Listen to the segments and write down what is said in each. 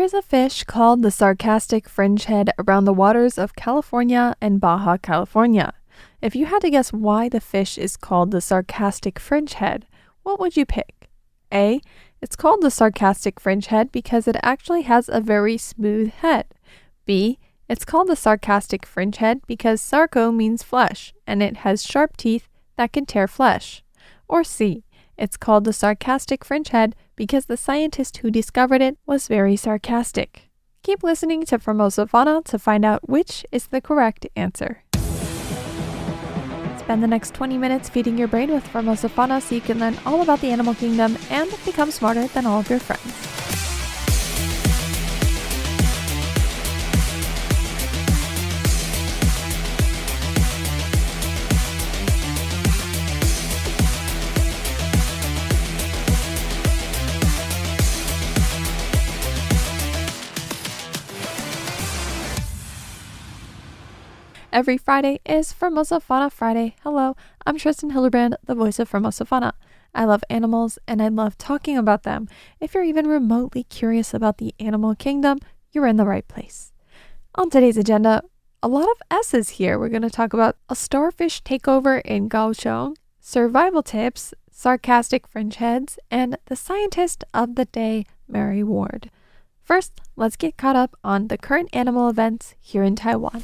is a fish called the sarcastic fringehead around the waters of California and Baja California. If you had to guess why the fish is called the sarcastic fringehead, what would you pick? A. It's called the sarcastic fringehead because it actually has a very smooth head. B. It's called the sarcastic fringehead because sarco means flesh, and it has sharp teeth that can tear flesh. Or C. It's called the sarcastic fringehead because the scientist who discovered it was very sarcastic. Keep listening to Formosa Fauna to find out which is the correct answer. Spend the next 20 minutes feeding your brain with Formosa Fauna so you can learn all about the animal kingdom and become smarter than all of your friends. Every Friday is Formosa Fauna Friday. Hello, I'm Tristan Hildebrand, the voice of Formosa Fauna. I love animals and I love talking about them. If you're even remotely curious about the animal kingdom, you're in the right place. On today's agenda, a lot of S's here. We're going to talk about a starfish takeover in Kaohsiung, survival tips, sarcastic fringeheads, and the scientist of the day, Mary Ward. First, let's get caught up on the current animal events here in Taiwan.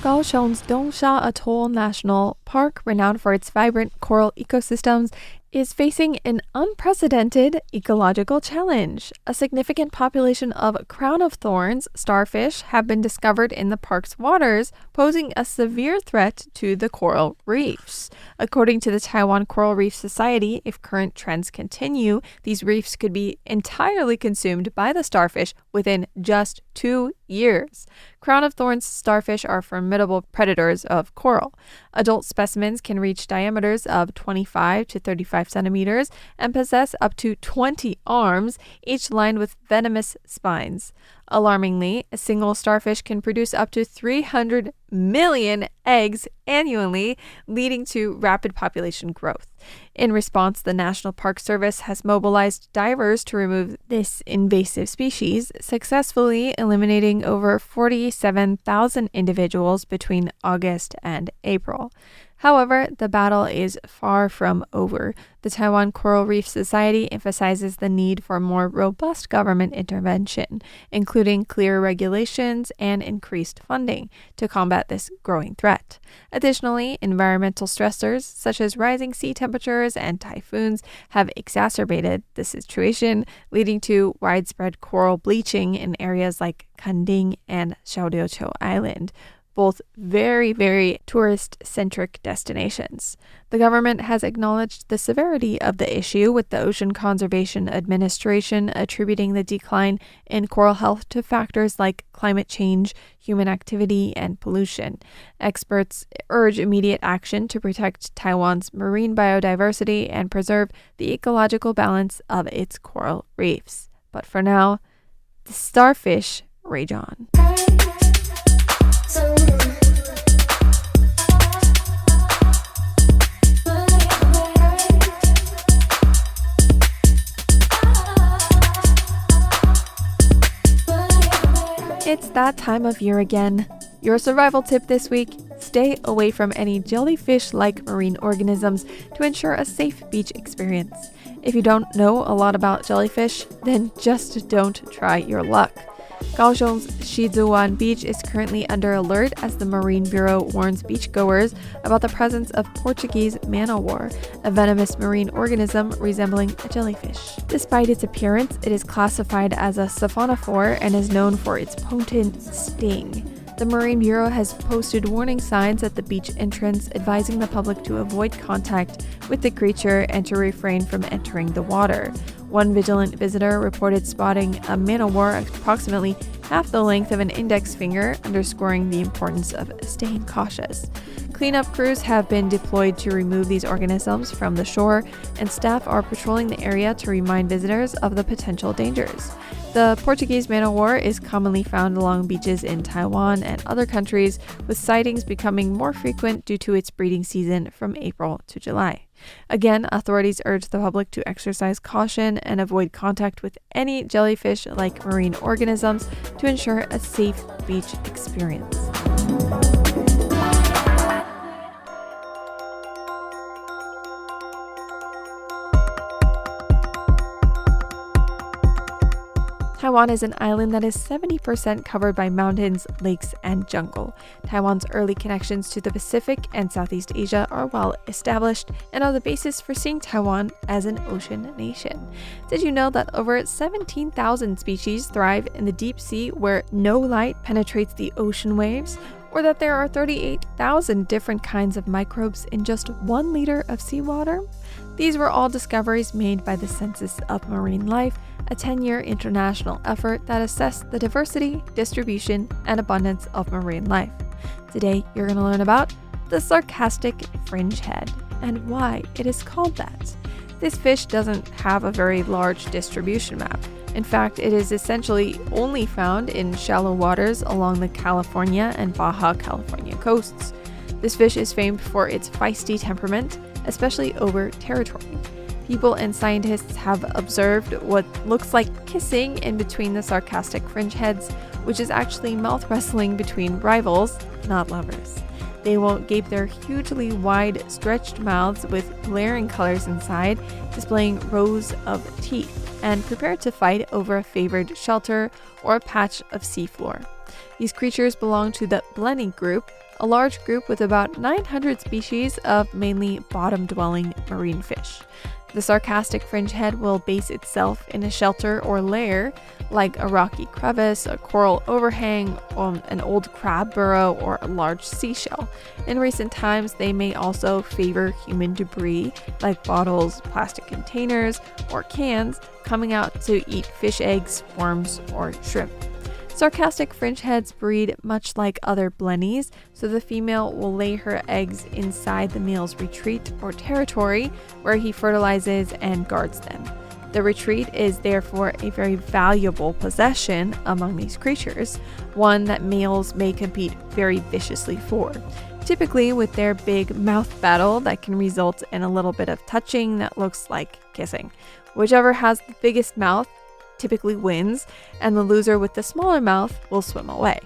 Kaohsiung's Dongsha Atoll National Park, renowned for its vibrant coral ecosystems, is facing an unprecedented ecological challenge. A significant population of crown-of-thorns starfish have been discovered in the park's waters, posing a severe threat to the coral reefs. According to the Taiwan Coral Reef Society, if current trends continue, these reefs could be entirely consumed by the starfish within just 2 years. Crown-of-thorns starfish are formidable predators of coral. Adult specimens can reach diameters of 25 to 35 centimeters and possess up to 20 arms, each lined with venomous spines. Alarmingly, a single starfish can produce up to 300 million eggs annually, leading to rapid population growth. In response, the National Park Service has mobilized divers to remove this invasive species, successfully eliminating over 47,000 individuals between August and April. However, the battle is far from over. The Taiwan Coral Reef Society emphasizes the need for more robust government intervention, including clear regulations and increased funding to combat this growing threat. Additionally, environmental stressors such as rising sea temperatures and typhoons have exacerbated the situation, leading to widespread coral bleaching in areas like Kanding and Xiaoliuqiu Island, both very, very tourist-centric destinations. The government has acknowledged the severity of the issue, with the Ocean Conservation Administration attributing the decline in coral health to factors like climate change, human activity, and pollution. Experts urge immediate action to protect Taiwan's marine biodiversity and preserve the ecological balance of its coral reefs. But for now, the starfish rage on. It's that time of year again. Your survival tip this week: stay away from any jellyfish-like marine organisms to ensure a safe beach experience. If you don't know a lot about jellyfish, then just don't try your luck. Kaohsiung's Shizuan Beach is currently under alert as the Marine Bureau warns beachgoers about the presence of Portuguese man-o'-war, a venomous marine organism resembling a jellyfish. Despite its appearance, it is classified as a siphonophore and is known for its potent sting. The Marine Bureau has posted warning signs at the beach entrance, advising the public to avoid contact with the creature and to refrain from entering the water. One vigilant visitor reported spotting a man-o'-war approximately half the length of an index finger, underscoring the importance of staying cautious. Cleanup crews have been deployed to remove these organisms from the shore, and staff are patrolling the area to remind visitors of the potential dangers. The Portuguese man-o'-war is commonly found along beaches in Taiwan and other countries, with sightings becoming more frequent due to its breeding season from April to July. Again, authorities urge the public to exercise caution and avoid contact with any jellyfish-like marine organisms to ensure a safe beach experience. Taiwan is an island that is 70% covered by mountains, lakes, and jungle. Taiwan's early connections to the Pacific and Southeast Asia are well established and are the basis for seeing Taiwan as an ocean nation. Did you know that over 17,000 species thrive in the deep sea where no light penetrates the ocean waves? Or that there are 38,000 different kinds of microbes in just 1 liter of seawater? These were all discoveries made by the Census of Marine Life, a 10-year international effort that assessed the diversity, distribution, and abundance of marine life. Today, you're going to learn about the sarcastic fringehead and why it is called that. This fish doesn't have a very large distribution map. In fact, it is essentially only found in shallow waters along the California and Baja California coasts. This fish is famed for its feisty temperament, especially over territory. People and scientists have observed what looks like kissing in between the sarcastic fringeheads, which is actually mouth wrestling between rivals, not lovers. They will gape their hugely wide, stretched mouths with glaring colors inside, displaying rows of teeth, and prepare to fight over a favored shelter or a patch of seafloor. These creatures belong to the blenny group, a large group with about 900 species of mainly bottom-dwelling marine fish. The sarcastic fringehead will base itself in a shelter or lair, like a rocky crevice, a coral overhang, an old crab burrow, or a large seashell. In recent times, they may also favor human debris, like bottles, plastic containers, or cans, coming out to eat fish eggs, worms, or shrimp. Sarcastic fringeheads breed much like other blennies, so the female will lay her eggs inside the male's retreat or territory, where he fertilizes and guards them. The retreat is therefore a very valuable possession among these creatures, one that males may compete very viciously for, typically with their big mouth battle that can result in a little bit of touching that looks like kissing. Whichever has the biggest mouth typically wins, and the loser with the smaller mouth will swim away.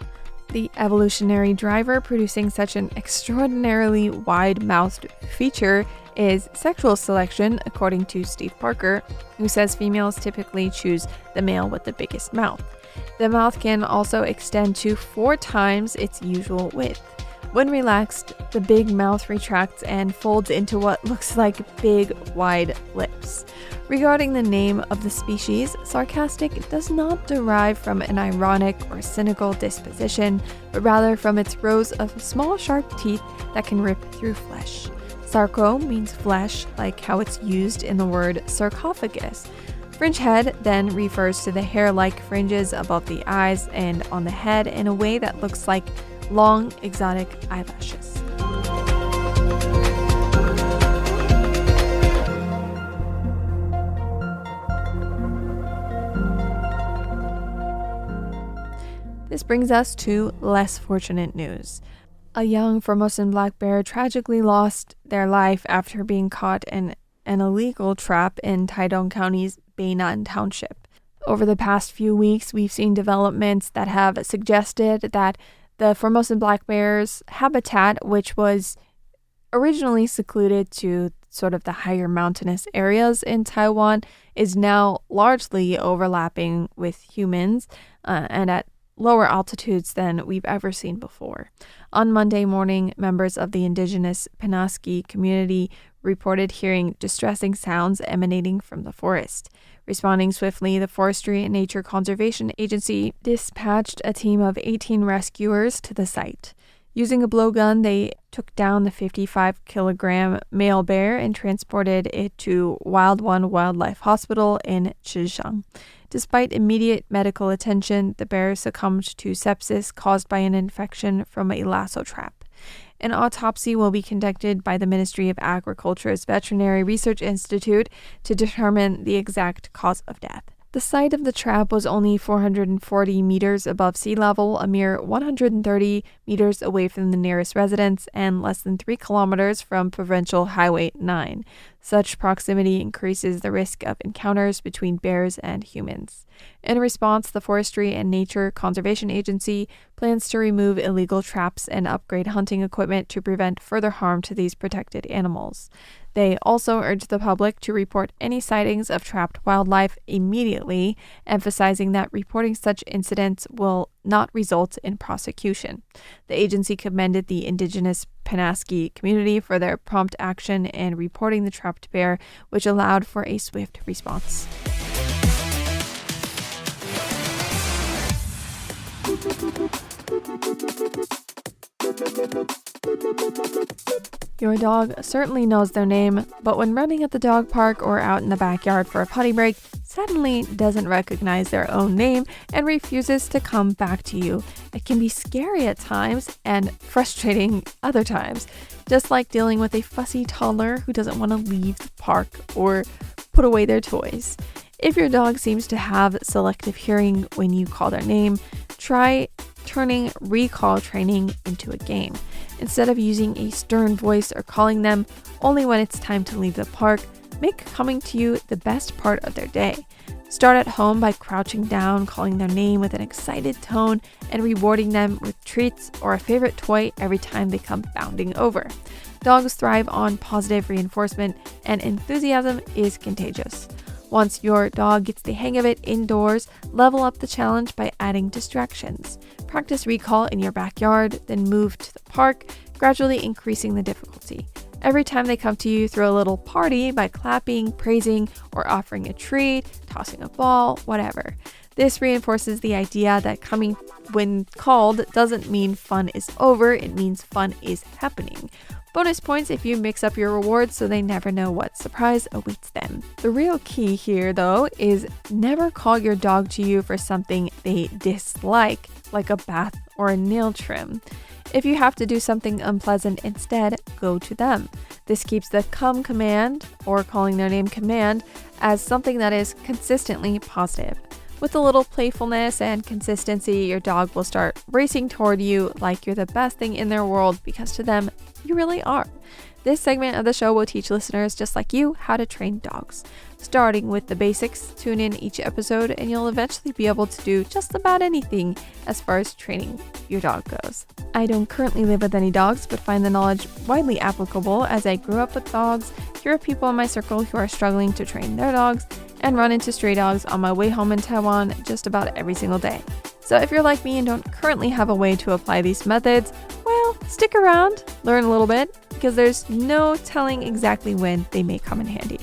The evolutionary driver producing such an extraordinarily wide-mouthed feature is sexual selection, according to Steve Parker, who says females typically choose the male with the biggest mouth. The mouth can also extend to 4 times its usual width. When relaxed, the big mouth retracts and folds into what looks like big, wide lips. Regarding the name of the species, sarcastic does not derive from an ironic or cynical disposition, but rather from its rows of small, sharp teeth that can rip through flesh. Sarco means flesh, like how it's used in the word sarcophagus. Fringehead then refers to the hair-like fringes above the eyes and on the head in a way that looks like long, exotic eyelashes. This brings us to less fortunate news. A young Formosan black bear tragically lost their life after being caught in an illegal trap in Taidong County's Beinan Township. Over the past few weeks, we've seen developments that have suggested that the Formosan black bear's habitat, which was originally secluded to sort of the higher mountainous areas in Taiwan, is now largely overlapping with humans and at lower altitudes than we've ever seen before. On Monday morning, members of the indigenous Penaski community reported hearing distressing sounds emanating from the forest. Responding swiftly, the Forestry and Nature Conservation Agency dispatched a team of 18 rescuers to the site. Using a blowgun, they took down the 55-kilogram male bear and transported it to Wild One Wildlife Hospital in Kaohsiung. Despite immediate medical attention, the bear succumbed to sepsis caused by an infection from a lasso trap. An autopsy will be conducted by the Ministry of Agriculture's Veterinary Research Institute to determine the exact cause of death. The site of the trap was only 440 meters above sea level, a mere 130 meters away from the nearest residence, and less than 3 kilometers from Provincial Highway 9. Such proximity increases the risk of encounters between bears and humans. In response, the Forestry and Nature Conservation Agency plans to remove illegal traps and upgrade hunting equipment to prevent further harm to these protected animals. They also urge the public to report any sightings of trapped wildlife immediately, emphasizing that reporting such incidents will not result in prosecution. The agency commended the indigenous Panaski community for their prompt action in reporting the trapped bear, which allowed for a swift response. Your dog certainly knows their name, but when running at the dog park or out in the backyard for a potty break, suddenly doesn't recognize their own name and refuses to come back to you. It can be scary at times and frustrating other times, just like dealing with a fussy toddler who doesn't want to leave the park or put away their toys. If your dog seems to have selective hearing when you call their name, try turning recall training into a game. Instead of using a stern voice or calling them only when it's time to leave the park, make coming to you the best part of their day. Start at home by crouching down, calling their name with an excited tone, and rewarding them with treats or a favorite toy every time they come bounding over. Dogs thrive on positive reinforcement, and enthusiasm is contagious. Once your dog gets the hang of it indoors, level up the challenge by adding distractions. Practice recall in your backyard, then move to the park, gradually increasing the difficulty. Every time they come to you, throw a little party by clapping, praising, or offering a treat, tossing a ball, whatever. This reinforces the idea that coming when called doesn't mean fun is over, it means fun is happening. Bonus points if you mix up your rewards so they never know what surprise awaits them. The real key here, though, is never call your dog to you for something they dislike, like a bath or a nail trim. If you have to do something unpleasant instead, go to them. This keeps the come command, or calling their name command, as something that is consistently positive. With a little playfulness and consistency, your dog will start racing toward you like you're the best thing in their world, because to them, you really are. This segment of the show will teach listeners just like you how to train dogs. Starting with the basics, tune in each episode and you'll eventually be able to do just about anything as far as training your dog goes. I don't currently live with any dogs, but find the knowledge widely applicable as I grew up with dogs, hear of people in my circle who are struggling to train their dogs, and run into stray dogs on my way home in Taiwan just about every single day. So if you're like me and don't currently have a way to apply these methods, well, stick around, learn a little bit, because there's no telling exactly when they may come in handy.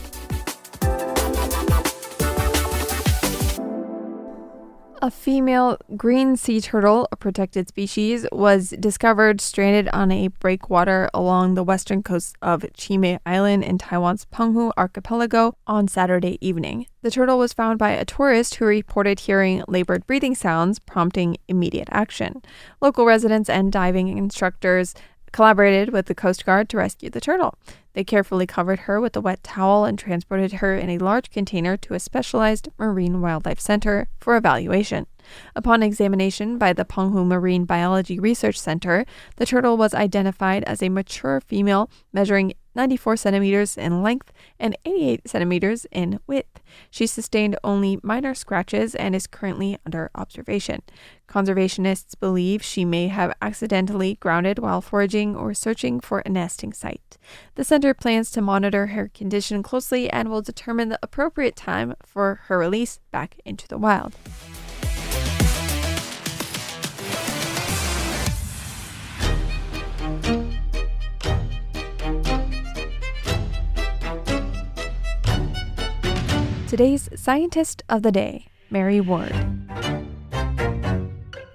A female green sea turtle, a protected species, was discovered stranded on a breakwater along the western coast of Chime Island in Taiwan's Penghu archipelago on Saturday evening. The turtle was found by a tourist who reported hearing labored breathing sounds, prompting immediate action. Local residents and diving instructors collaborated with the Coast Guard to rescue the turtle. They carefully covered her with a wet towel and transported her in a large container to a specialized marine wildlife center for evaluation. Upon examination by the Penghu Marine Biology Research Center, the turtle was identified as a mature female measuring 94 centimeters in length and 88 centimeters in width. She sustained only minor scratches and is currently under observation. Conservationists believe she may have accidentally grounded while foraging or searching for a nesting site. The center plans to monitor her condition closely and will determine the appropriate time for her release back into the wild. Today's Scientist of the Day, Mary Ward.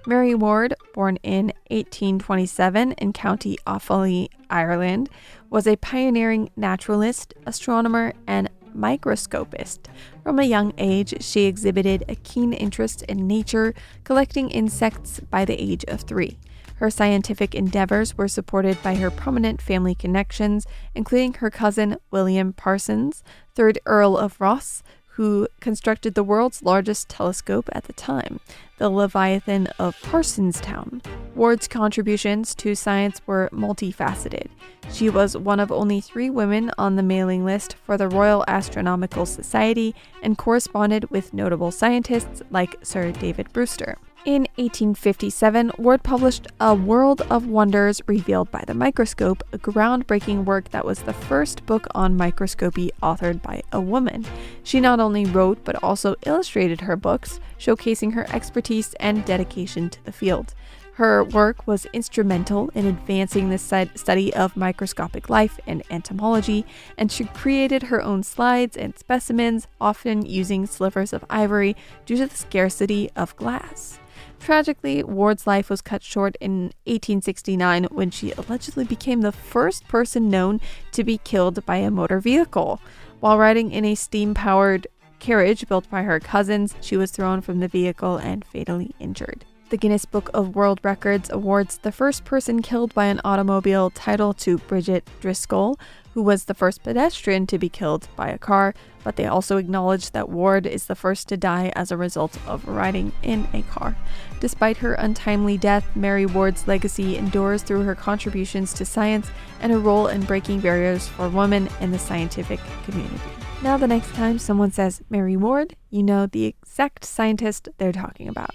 Mary Ward, born in 1827 in County Offaly, Ireland, was a pioneering naturalist, astronomer, and microscopist. From a young age, she exhibited a keen interest in nature, collecting insects by the age of 3. Her scientific endeavors were supported by her prominent family connections, including her cousin William Parsons, 3rd Earl of Ross, who constructed the world's largest telescope at the time, the Leviathan of Parsonstown. Ward's contributions to science were multifaceted. She was one of only 3 women on the mailing list for the Royal Astronomical Society and corresponded with notable scientists like Sir David Brewster. In 1857, Ward published A World of Wonders Revealed by the Microscope, a groundbreaking work that was the first book on microscopy authored by a woman. She not only wrote but also illustrated her books, showcasing her expertise and dedication to the field. Her work was instrumental in advancing the study of microscopic life and entomology, and she created her own slides and specimens, often using slivers of ivory due to the scarcity of glass. Tragically, Ward's life was cut short in 1869 when she allegedly became the first person known to be killed by a motor vehicle. While riding in a steam-powered carriage built by her cousins, she was thrown from the vehicle and fatally injured. The Guinness Book of World Records awards the first person killed by an automobile title to Bridget Driscoll, who was the first pedestrian to be killed by a car, but they also acknowledge that Ward is the first to die as a result of riding in a car. Despite her untimely death, Mary Ward's legacy endures through her contributions to science and her role in breaking barriers for women in the scientific community. Now the next time someone says Mary Ward, you know the exact scientist they're talking about.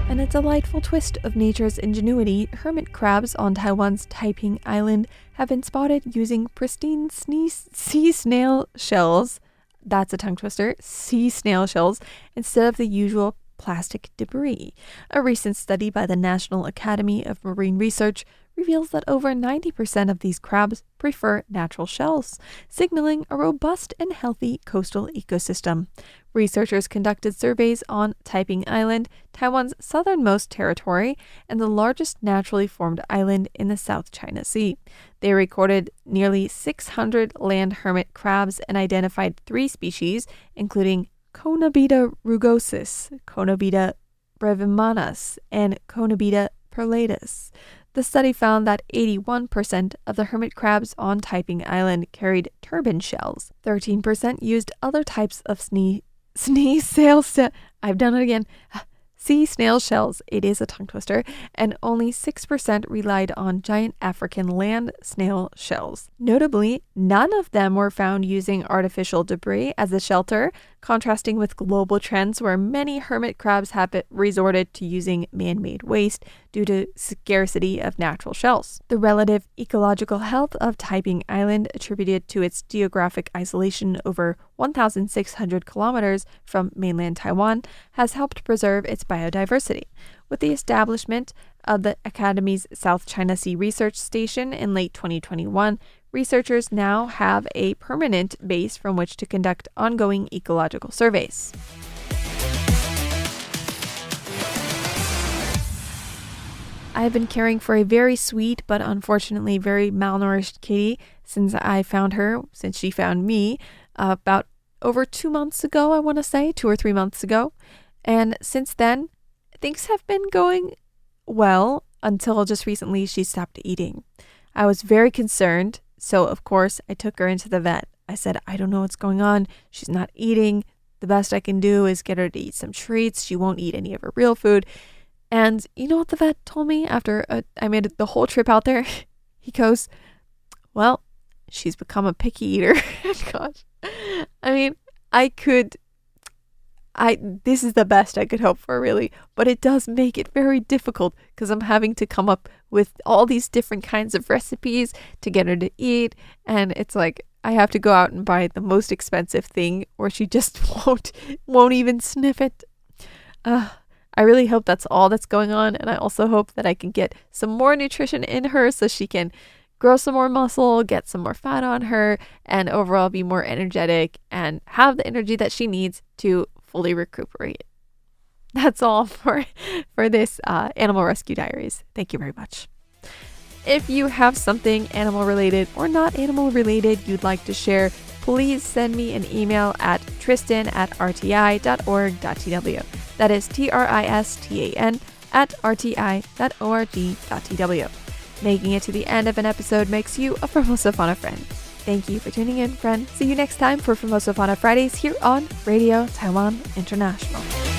In a delightful twist of nature's ingenuity, hermit crabs on Taiwan's Taiping Island have been spotted using pristine sea snail shells. That's a tongue twister. Sea snail shells instead of the usual plastic debris. A recent study by the National Academy of Marine Research reveals that over 90% of these crabs prefer natural shells, signaling a robust and healthy coastal ecosystem. Researchers conducted surveys on Taiping Island, Taiwan's southernmost territory, and the largest naturally formed island in the South China Sea. They recorded nearly 600 land hermit crabs and identified 3 species, including Conobita rugosus, Conobita brevimanus, and Conobita perlatus. The study found that 81% of the hermit crabs on Taiping Island carried turban shells. 13% used other types of sea snail shells, it is a tongue twister, and only 6% relied on giant African land snail shells. Notably, none of them were found using artificial debris as a shelter, contrasting with global trends where many hermit crabs have resorted to using man-made waste due to scarcity of natural shells. The relative ecological health of Taiping Island, attributed to its geographic isolation over 1,600 kilometers from mainland Taiwan, has helped preserve its biodiversity. With the establishment of the Academy's South China Sea Research Station in late 2021, researchers now have a permanent base from which to conduct ongoing ecological surveys. I have been caring for a very sweet but unfortunately very malnourished kitty since she found me about over 2 months ago, I want to say, 2 or 3 months ago. And since then, things have been going well until just recently she stopped eating. I was very concerned, so of course I took her into the vet. I said, I don't know what's going on. She's not eating. The best I can do is get her to eat some treats. She won't eat any of her real food. And you know what the vet told me after I made the whole trip out there? He goes, well, she's become a picky eater. Gosh. I mean, this is the best I could hope for, really. But it does make it very difficult because I'm having to come up with all these different kinds of recipes to get her to eat. And it's like, I have to go out and buy the most expensive thing or she just won't even sniff it. I really hope that's all that's going on. And I also hope that I can get some more nutrition in her so she can grow some more muscle, get some more fat on her, and overall be more energetic and have the energy that she needs to fully recuperate. That's all for this Animal Rescue Diaries. Thank you very much. If you have something animal related or not animal related you'd like to share, please send me an email at tristan@rti.org.tw. That is tristan@rti.org.tw. Making it to the end of an episode makes you a Formosa Fauna friend. Thank you for tuning in, friend. See you next time for Formosa Fauna Fridays here on Radio Taiwan International.